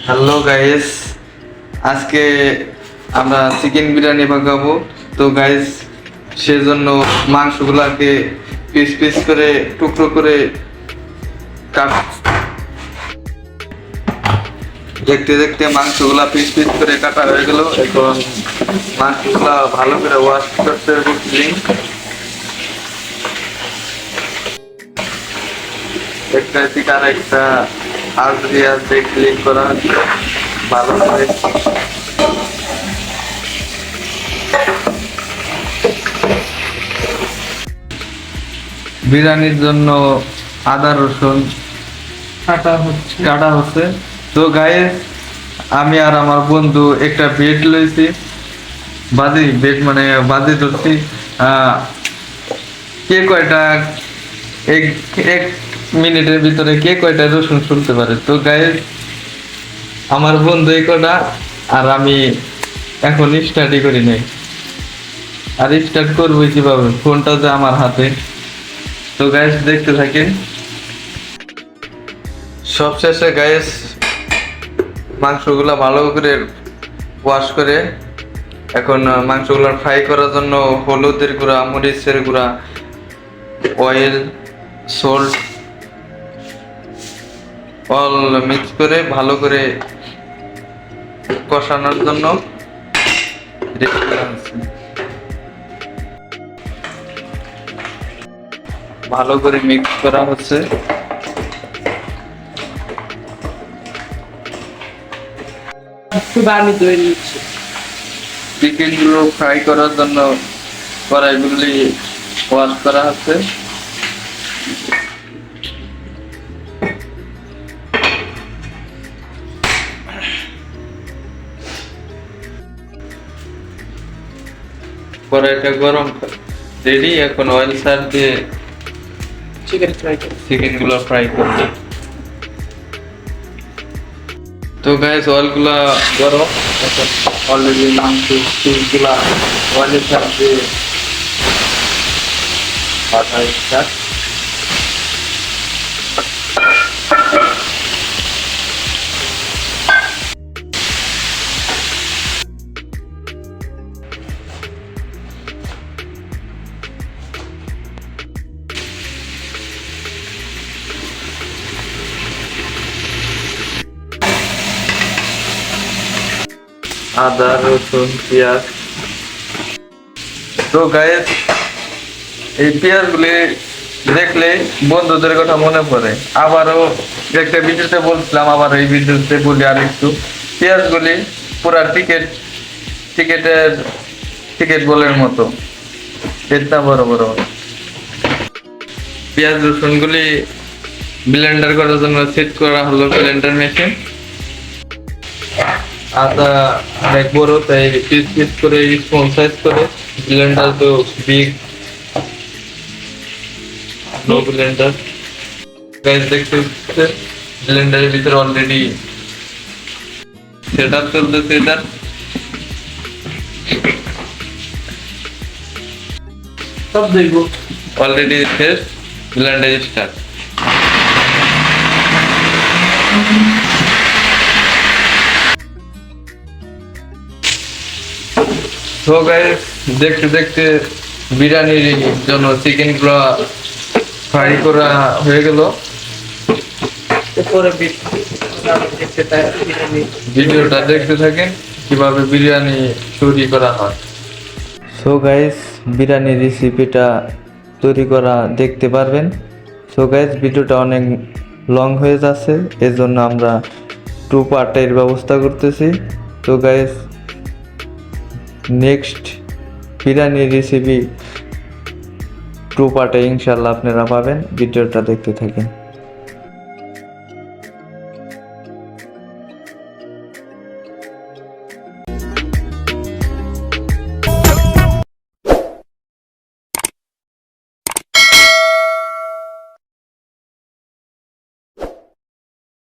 Hello guys, আজকে আমরা chicken biryani বানাবো। তো গাইস, সেজন্য মাংসগুলাকে পিস পিস করে টুকরো করে কাট দেখতে দেখতে মাংসগুলা পিস পিস করে কাটা হয়ে গেল। এখন মাংসগুলা ভালো করে ওয়াশ করতে হবে। একটা থেকে আরেকটা হাত দিয়ে ক্লিক করা হচ্ছে ভালো করে। বিরিয়ানির জন্য আদা রসুন কাটা হচ্ছে। তো গায়ে আমি আর আমার বন্ধু একটা বেড লইছি, বেড মানে বাদি ধরছি। কে কয়টা এক এক মিনিটের ভিতরে কে কয়টা রসুন শুনতে পারে। তো গায়ে আমার বন্ধু এই কটা, আর আমি এখন স্টার্টই করি নাই। আর স্টার্ট করবো কিভাবে, ফোনটা যে আমার হাতে। তো গাইস দেখতে থাকেন। সবশেষে গাইস মাংসগুলা ভালো করে ওয়াশ করে এখন মাংসগুলা ফ্রাই করার জন্য হলুদের গুঁড়া, মরিচের গুঁড়া, অয়েল, সল্ট অল মিক্স করে ভালো করে কষানোর জন্য ভালো করে মিক্স করা হচ্ছে। চিকেন গুলো ফ্রাই করার জন্য কড়াইগুলি ওয়াশ করা হচ্ছে। কড়াইটা গরম রেডি। এখন অয়েল সার দিয়ে চিকেন গুলো ফ্রাই করবে। তো গাইস অয়েল গুলা গরম, এখন অলরেডি মাংস পিসগুলা অয়েলের সার দিয়ে ভাজা স্টার্ট। আদা রসুন পেঁয়াজ। তো গাইস এই পেঁয়াজ গুলি দেখলে বন্ধুদের কথা মনে পড়ে। আবারও একটা ভিডিওতে বলছিলাম, আবার এই ভিডিওতে বলি আর একটু। পেঁয়াজ গুলি পুরা টিকেট বলের মতো, এটা বড় বড়। পেঁয়াজ রসুন গুলি ব্লেন্ডার করার জন্য সেট করা হলো ব্লেন্ডার মেশিন। আদা অনেক বড়, তাই পিস পিস করে স্মল সাইজ করে। ব্লেন্ডার তো বিগ নো ব্লেন্ডার। গাইস দেখতে ব্লেন্ডারের ভিতরে অলরেডি সেটআপ চলতেছে। এটা সব দেখবো অলরেডি শেষ, ব্লেন্ডার স্টার্ট। তো গাইস দেখতে দেখতে বিরিয়ানির জন্য চিকেন গুলো ফ্রাই করা হয়ে গেল। ভিডিওটা দেখতে থাকেন কিভাবে বিরিয়ানি তৈরি করা হয়। সো গাইস বিরিয়ানির রেসিপিটা তৈরি করা দেখতে পারবেন। সো গাইস ভিডিওটা অনেক লং হয়ে যাচ্ছে, এজন্য আমরা 2 পার্টের ব্যবস্থা করতেছি। তো গাইস নেক্সট বিরিয়ানি রেসিপি 2 পার্টে ইনশাল্লাহ আপনারা পাবেন। ভিডিওটা দেখতে থাকেন।